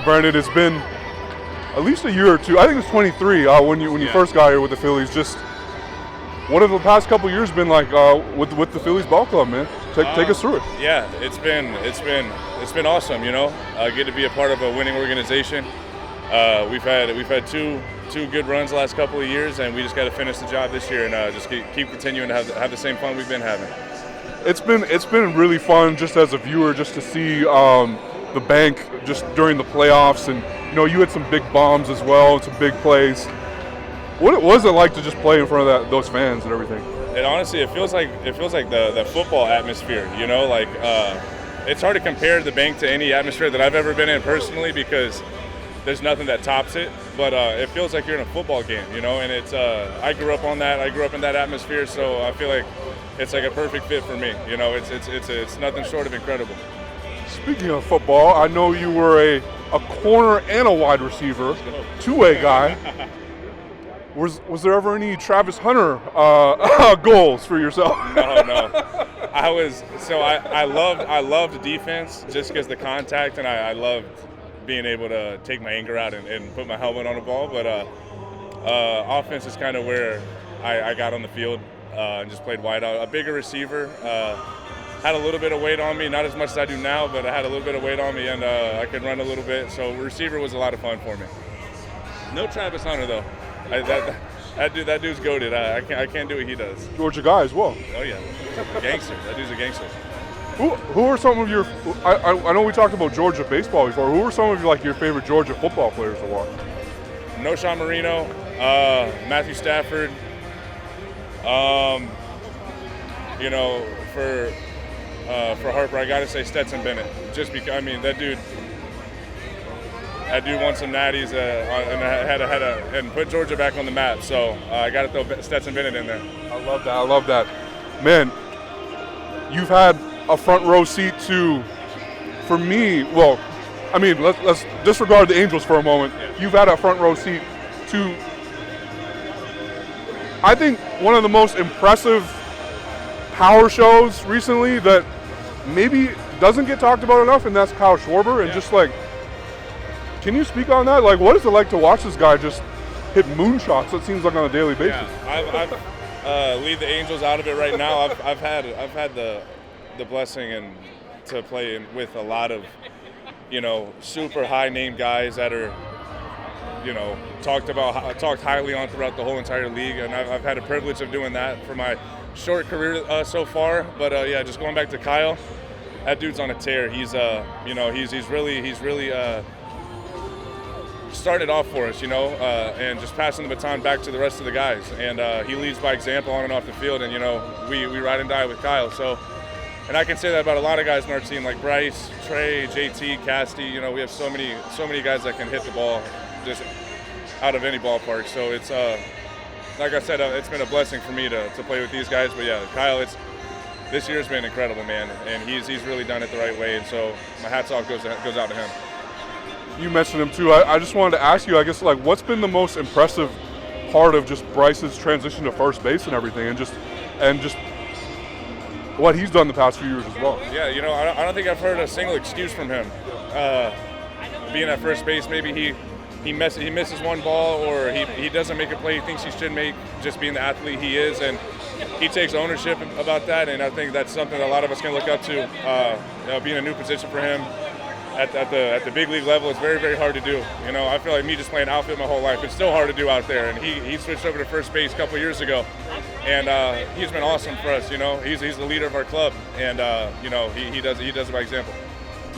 Brandon, it's been at least a year or two. I think it's 23 when you first got here with the Phillies. Just what have the past couple years been like with the Phillies ball club, man? Take us through it. Yeah, it's been awesome. Get to be a part of a winning organization. We've had two good runs the last couple of years, and we just got to finish the job this year and just keep continuing to have the same fun we've been having. It's been really fun just as a viewer just to see the bank just during the playoffs, and you had some big bombs as well, some big plays. What was it like to just play in front of those fans and everything? It honestly, it feels like the football atmosphere. It's hard to compare the bank to any atmosphere that I've ever been in personally because there's nothing that tops it. But it feels like you're in a football game, and it's I grew up on that. I grew up in that atmosphere, so I feel like it's like a perfect fit for me. It's nothing short of incredible. Speaking of football, I know you were a corner and a wide receiver, two-way guy. Was there ever any Travis Hunter goals for yourself? No. I loved defense just because the contact, and I loved being able to take my anger out and put my helmet on the ball. But offense is kind of where I got on the field and just played wide out. A bigger receiver, had a little bit of weight on me, not as much as I do now, but I had a little bit of weight on me, and I could run a little bit. So receiver was a lot of fun for me. No Travis Hunter though. That dude's goated. I can't do what he does. Georgia guy as well. Oh yeah, gangster. That dude's a gangster. Who are some of your? I know we talked about Georgia baseball before. Who are some of your favorite Georgia football players to watch? Sean Marino, Matthew Stafford. For Harper, I gotta say Stetson Bennett. Just because that dude won some natties and put Georgia back on the map. So I got to throw Stetson Bennett in there. I love that. Man, you've had a front row seat to, for me, let's disregard the Angels for a moment. Yeah. You've had a front row seat to, I think, one of the most impressive power shows recently that maybe doesn't get talked about enough, and that's Kyle Schwarber. And just can you speak on that? What is it like to watch this guy just hit moonshots, it seems like, on a daily basis? Yeah, I've leave the Angels out of it right now. I've had the blessing and to play with a lot of, super high name guys that are, talked highly on throughout the whole entire league, and I've had a privilege of doing that for my short career so far. But just going back to Kyle, that dude's on a tear. He's he's really started off for us, and just passing the baton back to the rest of the guys. And he leads by example on and off the field, and we ride and die with Kyle. So, and I can say that about a lot of guys on our team, like Bryce, Trey, JT, Casty. We have so many guys that can hit the ball just out of any ballpark. So it's like I said, it's been a blessing for me to play with these guys. But yeah, Kyle, this year's been incredible, man, and he's really done it the right way. And so my hats off goes out to him. You mentioned him too. I just wanted to ask you, I guess, what's been the most impressive part of just Bryce's transition to first base and everything, and just what he's done the past few years as well? Yeah, I don't think I've heard a single excuse from him. Being at first base, maybe he misses one ball, or he doesn't make a play he thinks he should make, just being the athlete he is, and he takes ownership about that. And I think that's something that a lot of us can look up to. Being a new position for him. At the big league level, it's very, very hard to do. I feel like me just playing outfield my whole life, it's still hard to do out there. And he switched over to first base a couple of years ago, and he's been awesome for us. He's the leader of our club, and he does it by example.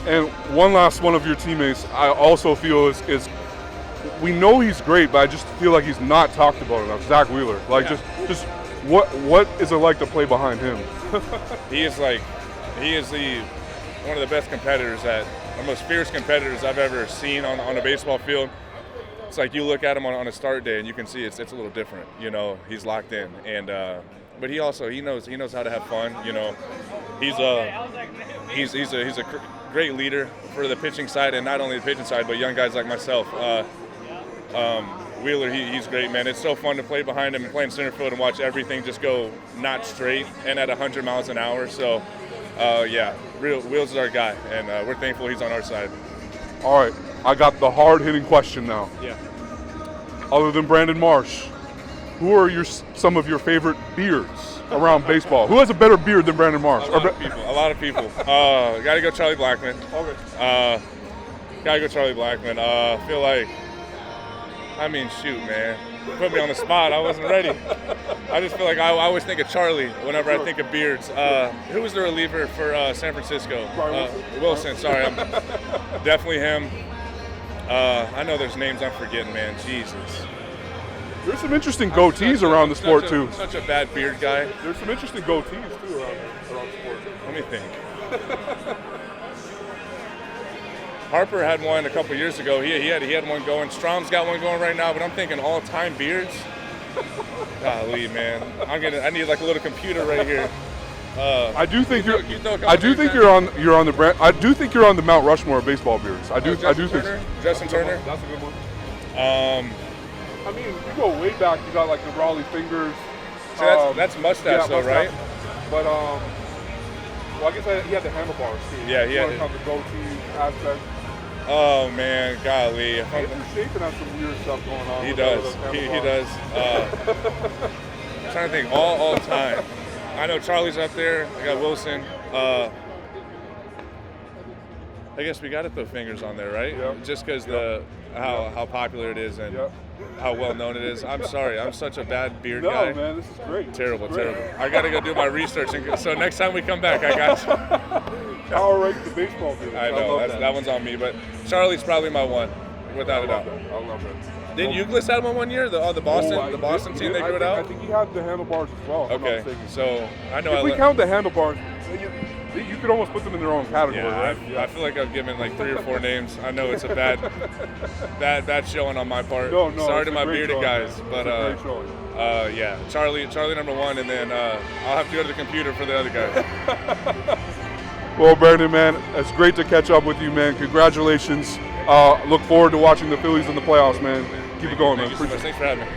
And one last one of your teammates, I also feel is we know he's great, but I just feel like he's not talked about enough. Zack Wheeler, just what is it like to play behind him? He is one of the best competitors, the most fierce competitors I've ever seen on a baseball field. It's like you look at him on a start day and you can see it's a little different. He's locked in, and but he knows how to have fun. He's a great leader for the pitching side, and not only the pitching side, but young guys like myself. Wheeler, he's great, man. It's so fun to play behind him and play in center field and watch everything just go not straight and at 100 miles an hour. So, Wheels is our guy, and we're thankful he's on our side. All right, I got the hard-hitting question now. Yeah. Other than Brandon Marsh, who are some of your favorite beards around baseball? Who has a better beard than Brandon Marsh? A lot of people. Got to go Charlie Blackmon. Okay. Got to go Charlie Blackmon. Feel like, I mean, shoot, man. You put me on the spot. I wasn't ready. I just feel like I always think of Charlie whenever I think of beards. Who was the reliever for San Francisco? Wilson. Sorry, I'm definitely him. I know there's names I'm forgetting, man. Jesus. There's some interesting goatees around the sport, too. Such a bad beard guy. There's some interesting goatees, too, around the sport. Let me think. Harper had one a couple years ago. He had one going. Strom's got one going right now, but I'm thinking all-time beards. Golly, man. I need like a little computer right here. I do think you're on the Mount Rushmore of baseball beards. I do think so. Justin Turner. That's a good one. I mean, you go way back. You got like the Raleigh fingers. So that's mustache, though, right? But well, I guess he had the handlebars too. Yeah, he had the goatee aspect. Oh man, golly. Andrew Chafin has some weird stuff going on. He does. He does. I'm trying to think all time. I know Charlie's up there. I got Wilson. I guess we got to throw fingers on there, right? Yep. Just because how popular it is and how well known it is. I'm sorry, I'm such a bad beard guy. No, man, this is great. Terrible. I got to go do my research. So next time we come back, I got you. Power rank the baseball beard. I know that one's on me, but Charlie's probably my one, without a doubt. I love it. Didn't Euclid have one year? The Boston team they grew it out. I think he had the handlebars as well. Okay, so I know. If we count the handlebars, you could almost put them in their own category, right? I feel like I've given like 3 or 4 names. I know it's a bad showing on my part. No, sorry to my bearded guys, but yeah, Charlie number 1, and then I'll have to go to the computer for the other guys. Well, Brandon, man, it's great to catch up with you, man. Congratulations. Look forward to watching the Phillies in the playoffs, man. Keep it going, man. Thanks for having me.